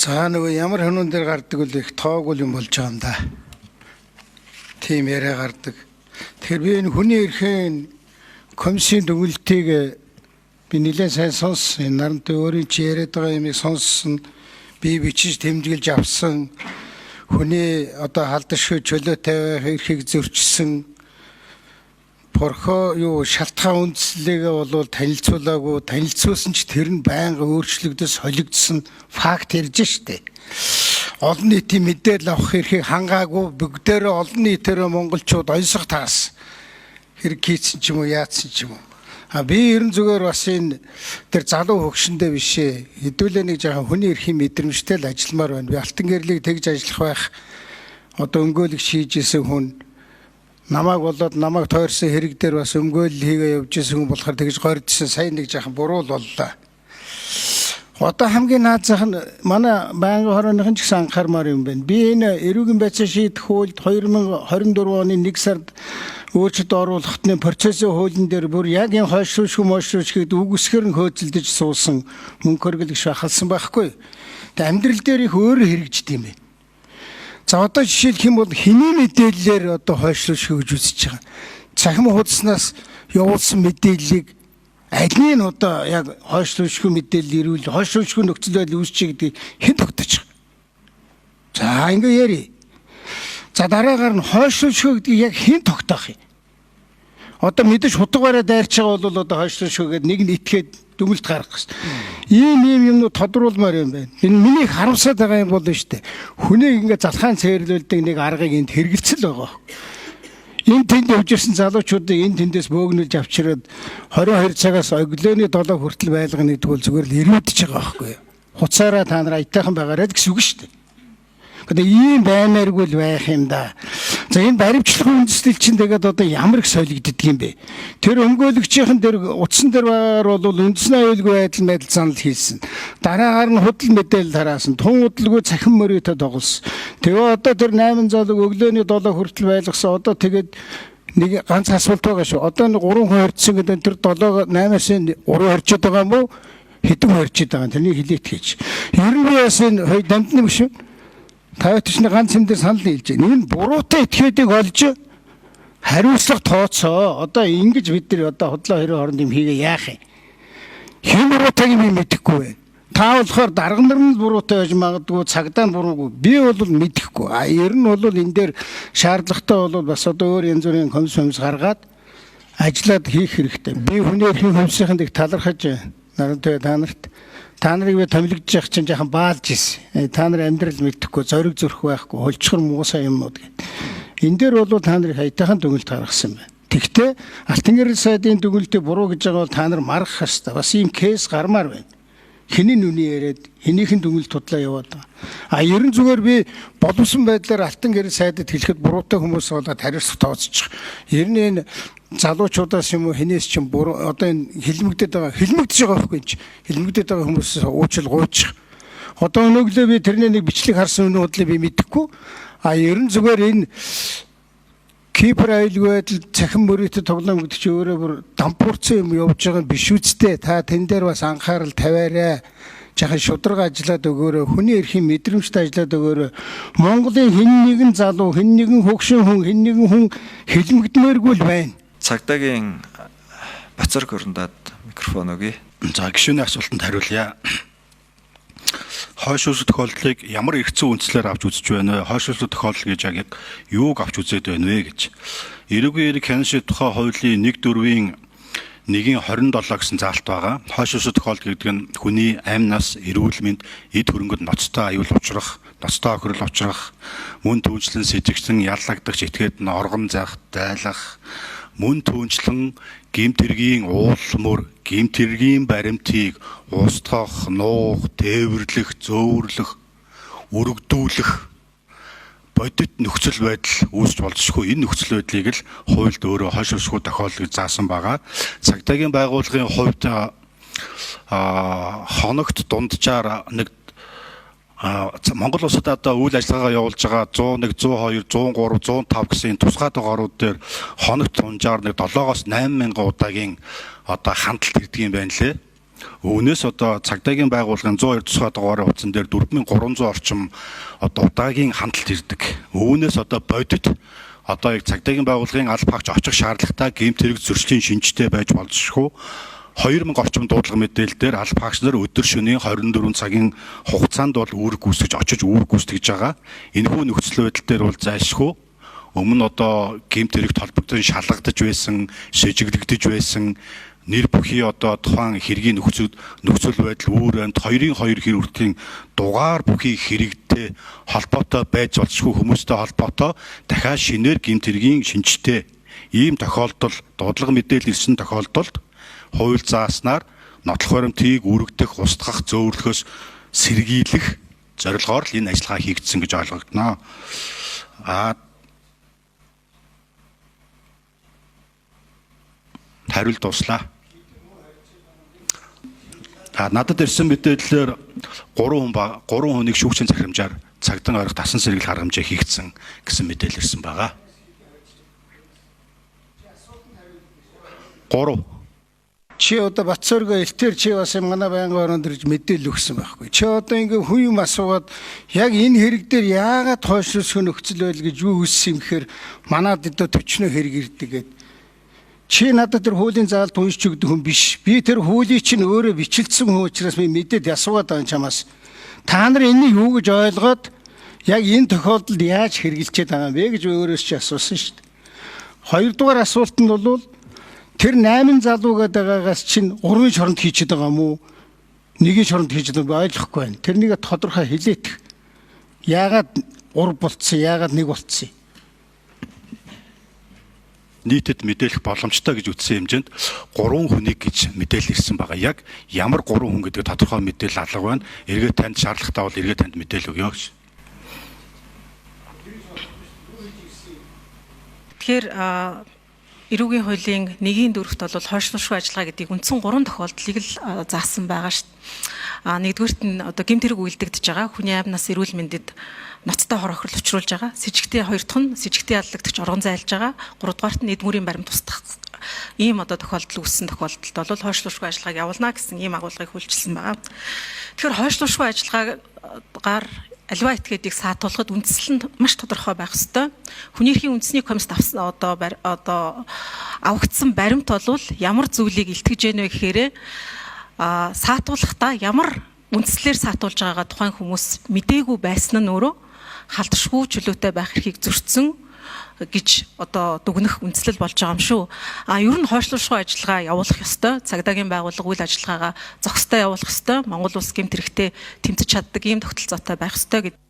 За нөгөө ямар хөнөн дээр гардаг үл их тоогүй юм болж байгаа юм да. Тийм яриа гардаг. Тэгэхээр би энэ хүний эрхийн комиссийн дүгнэлтийг би нэлээд сайн сонссон. Нарантай өөрийн чи яриад байгаа юмыг сонссон. Би бичиж тэмдэглэж авсан. Хүний одоо халдшгүй чөлөө тавих эрхийг зөрчсөн. Порхо юу шалтгаан үндслэгээ бол танилцуулаагүй, танилцуулсан ч тэр нь байнга өөрчлөгдөж солигдсон факт ярьж штэ. Олон нийтийн мэдээлэл авах эрхийг хангаагүй, бүгдээрээ олон нийтээр монголчууд ойсох таас хэрэг хийсэн ч юм уу, яатсан ч юм уу. Би ерэн зүгээр бас энэ тэр залуу хөгшөндөө бишээ. Хэдүүлээ нэг жоохон хүний эрхийн мэдрэмжтэй л ажилламаар байна. Би алтан гэрлийг тэгж ажиллах байх. Одоо өмгөөлөг шийжсэн хүн намайг болоод намайг тойрсон хэрэг дээр бас өмгөөлөл хийгээ явж исэн хүн болохоор тэгж горьдсон. Сайн нэг жоохон буруу л боллоо. Одоо хамгийн наад зах нь манай байнгын хорооныхын ч гэсэн анхаармаар юм байна. Би энэ эрүүгийн байцаа шийдэх хуульд 2024 оны 1 сард өөрчлөлт оруулахтны процессын хуулийн дээр бүр яг энэ хойшлуулшгүй гэдэг үгсгэр нь хөөцөлдөж суусан мөнгө хөргөлөг шахалсан байхгүй. Тэгээ амьдрал дээр их өөр хэрэгждэг юм байна. За одоо жишээлх юм бол хэний мэдээллээр одоо хойшлуулшгүй гэж үзэж байгаа. Цахим хуудаснаас явуулсан мэдээллийг аль нь одоо яг хойшлуулшгүй мэдээлэл ирүүл хойшлуулшгүй нөхцөл байдал үүсчээ гэдэг хэн тогтоож байгаа. За ингэ яри. За дараагаар нь хойшлуулшгүй гэдгийг яг хэн тогтоох юм? Одоо мэдээж хутгаараа дайрч байгаа бол одоо хойшлуулшгүй гэдэг нэг нь итгээд дүгнэлт гаргах гэсэн. Ийм юмнууд тодруулмаар юм байна. Энэ миний харамсаад байгаа юм бол нь шүү дээ. Хүнийг ингээ залхаан цээрлүүлдэг нэг аргыг энд хэрэгэлцэл байгаа. Энэ тэнд явж ирсэн залуучуудыг энэ тэндээс бөөгнүүлж авчираад 22 цагаас өглөөний 7 хүртэл байлгана гэдэг бол зүгээр л ирүүдж байгаа байхгүй юу? Хуцаараа та нар аятайхан байгаарай гэсэн үг шүү дээ. Одоо ийм баймааргүй л байх юм да. За энэ баримтчлагын үндэслэл чинь тэгээд одоо ямар их солигддөг юм бэ? Тэр өмгөөлөгчийн дээр утсан дээр байгаагаар бол үндэсний аюулгүй байдал санал хийсэн. Дараагаар нь худал мэдээлэл тараасан. Тун удалгүй цахим мөрөөдө тоглосон. Тэгээ одоо тэр 8 залууг өглөөний 7 хүртэл байлгасан. Одоо тэгээд нэг ганц асуулт байгаа шүү. Одоо 3 хүн хорьдсон гэдэг тэр 8-аас 3 хорьчод байгаа юм уу? Хэдэн хорьчод байгаа? Тэрнийг хилээд хийж. Ер нь бас энэ дамтны биш үү? Тавьтчны ганц юм дээр санал нийлж байна. Энэ буруутай этгээдийг олж хариуцлага тооцоо. Одоо ингэж бид нар одоо худлаа хоёрын хооронд юм хийгээ яах юм? Хэн буруутайг би мэдэхгүй байна. Та болохоор дарга нар нь буруутай байж магадгүй, цагдаа нь буруугүй. Би бол мэдэхгүй. Ер нь бол энэ дээр шаардлагатай бол бас одоо өөр янз бүрийн комисс гаргаад ажиллаад хийх хэрэгтэй. Би хүний эрхийн комиссийн дэг талархаж нарантай та нарыг би томилогдож явах чинь жоохон баалж ирсэн. Та нар амьдрал мэдхгүй, зориг зөрөх байхгүй, холчхор муусаа юмнууд гэдэг. Энэ дээр бол та нарыг хайтайхан дүгнэлт гаргасан байна. Тэгвэл Алтан гэрэл сайдын дүгнэлтийг буруу гэж байгаа бол та нар маргах хэрэгтэй. Бас ийм кейс гармаар байна. Хэний нүний яриад, хэнийхэн дүгнэлт тудлаа яваад байгаа. Ерөн зүгээр би боловсон байдлаар Алтан гэрэл сайдад хэлэхэд буруутай хүмүүс болоод хариуцлага тооцчих. Ер нь энэ залуучуудаас юм уу хинээс ч юм буруу одоо энэ хилмигдэж байгаа байхгүй юм чи хилмигдэж байгаа хүмүүсээс уучлал гуйчих. Одоо өнөглөө би тэрний нэг бичлэг харсан өнөөдөр би мэдэхгүй. Ерөн зүгээр энэ Кипр аюулгүй байдал цахим мөрөөдөд тоглоом гэдэг чи өөрөө бүр дампуурсан юм явж байгаа биш үсттэй. Та тэн дээр бас анхаарал тавиарай. Жахан шударга ажиллаад өгөөрэй. Хүний эрхийн мэдрэмжтэй ажиллаад өгөөрэй. Монголын хэн нэгэн залуу, хэн нэгэн хөгшин хүн, хэн нэгэн хүн хилмигдмээргүй л байна. Цагдаагийн Бацар Гөрөндад микрофон өгье. За гишүүний асуултанд хариулъя. Хойшлуулсан тохиолдлыг ямар эргэцэн үндслээр авч үзэж байна вэ? Хойшлуулсан тохиолдол гэж яг юуг авч үзээд байна вэ гэж. Эрүүгийн эрх хяншийн тухай хуулийн 1/4-ийн 1-27 гэсэн заалт байгаа. Хойшлуулсан тохиолдол гэдэг нь хүний амь нас, эрүүл мэнд, эд хөрөнгөд ноцтой аюул учрах, ноцтой охирол учрах, мөн түүнчлэн сэжигсэн яллагдах этгээд нь оргон заах, дайлах, мөн түүнчлэн гэмт хэргийн уулмөр, гэмт хэргийн баримтыг устгах, нуух, тээвэрлэх, зөөвөрлөх, өргөдүүлэх бодит нөхцөл байдал үүсч болзошгүй. Энэ нөхцөл байдлыг л хуульд өөрөө хойшлуулшгүй тохиолдол гэж заасан байгаа. Цагдаагийн байгууллагын хувьд хоногт дунджаар нэг Монгол улсад одоо үйл ажиллагаагаа явуулж байгаа 101, 102, 103, 105 гэсэн тусгай дугаарууд дээр хоногт дунджаар нэг 7-8 мянган удаагийн одоо хандлт ирдэг юм байна лээ. Үүнээс одоо цагдаагийн байгууллагын 102 тусгай дугаараа утсан дээр 4300 орчим одоо удаагийн хандлт ирдэг. Үүнээс одоо бодит одоо яг цагдаагийн байгууллагын алба хаагч очих шаардлагатай гэмт хэрэг зөрчлийн шинжтэй байж болзошгүй 2000 орчим дуудлага мэдээлэл дээр алба хаагч нар өдөр шөнийн 24 цагийн хугацаанд бол үүрэг гүйцэтгэж очиж үүрэг гүйцэтгэж байгаа. Энэхүү нөхцөл байдал дээр бол зайлшгүй өмнө одоо гэмт хэрэгт холбогдсон шалгагдаж байсан, шижиглэгдэж байсан нэр бүхий одоо тухайн хэргийн нөхцөл байдал үүр амт 2-2 хэр хүртлийн дугаар бүхий хэрэгтэй холбоотой байж болзошгүй хүмүүстэй холбоотой дахиад шинээр гэмт хэргийн шинжтэй ийм тохиолдол дуудлага мэдээлэл ирсэн тохиолдолд хууль зааснаар нотлох баримтыг үргэх, устгах, зөөвөрлөхөөс сэргийлэх зорилгоор л энэ ажиллагаа хийгдсэн гэж ойлгогдно. Хариулт дуслаа. Надад ирсэн мэдээллээр 3 хүнийг шүүгчийн захирамжаар цагдаа орох тасан сэргийлэх арга хэмжээ хийгдсэн гэсэн мэдээлэл ирсэн байгаа. 3. Чи одоо Батцорго элтэр чи бас манай байнгын ороонд ирж мэдээлэл өгсөн байхгүй. Чи одоо ингээ хүн юм асуугаад яг энэ хэрэг дээр яагаад хойшлуулсан нөхцөл байдал гэж юу үссэн юм гэхээр манад одоо 40 хэрэг ирдэг гэдэг. Чи надад тэр хуулийн заалд уншиж өгдөг хүн биш. Би тэр хуулийг чинь өөрөө бичлэлсэн хүн учраас би мэдээд асуугаад байгаа чамаас. Та нар энэ юу гэж ойлгоод яг энэ тохиолдолд яаж хэрэгжилчихэд байгаа юм бэ гэж өөрөөс чи асуусан шүү дээ. Хоёрдугаар асуулт нь бол тэр 8 залуу гэдэг байгаагаас чинь 3-ын шоронд хийчихэд байгаа юм уу? 1-ийн шоронд хийчихэд байгаа ойлгохгүй байна. Тэрнийг тодорхой хэлээдэх. Яагаад 3 болцсон, яагаад 1 болцсон? Нийтэд мэдээлэх боломжтой гэж үтсэн хэмжээнд 3 хүнийг гэж мэдээлэл ирсэн байгаа. Яг ямар 3 хүн гэдэг тодорхой мэдээлэл алга байна. Эргээд танд шаардлагатай бол эргээд танд мэдээлэл өгье гэж. Тэгэхээр эрүүгийн хуулийн 1-4-т бол хойшлуулшгүй ажиллагаа гэдгийг үндсэн 3 тохиолдлыг л заасан байгаа шүү дээ. Нэгдүгürt нь одоо гэмт хэрэг үйлдэгдэж байгаа хүний амнаас эрүүл мэндэд ноцтой хор охирол учруулж байгаа. Сэжигтэй 2 дахь нь сэжигтэй яллагдагч оргон зайлж байгаа. 3 дугаарт нь эдмүрийн баримт устгах. Ийм одоо тохиолдол үүссэн тохиолдолд бол хойшлуулшгүй ажиллагааг явуулна гэсэн ийм агуулгыг хүлчилсэн байгаа. Тэгэхээр хойшлуулшгүй ажиллагаагаар аливаа этгээдийг саатуулахад үндсэл нь маш тодорхой байх ёстой. Хүний эрхийн үндэсний комиссд авсан одоо авагдсан баримт бол ямар зүйлийг илтгэж гэнэ вэ гэхээр саатуулахдаа ямар үндслээр саатуулж байгаагаа тухайн хүмүүс мэдээгүй байсан нь өөрөө халдшгүй чөлөөтэй байх эрхийг зөрчсөн гэж одоо дүгнэх үндслэл болж байгаа юм шүү. Ер нь хойшлуулшгүй ажиллагаа явуулах ёстой. Цагдаагийн байгууллага үйл ажиллагаагаа зохистой явуулах ёстой. Монгол улс гэмт хэрэгтээ тэмцэж чаддаг ийм тогтолцоотой байх ёстой гэдэг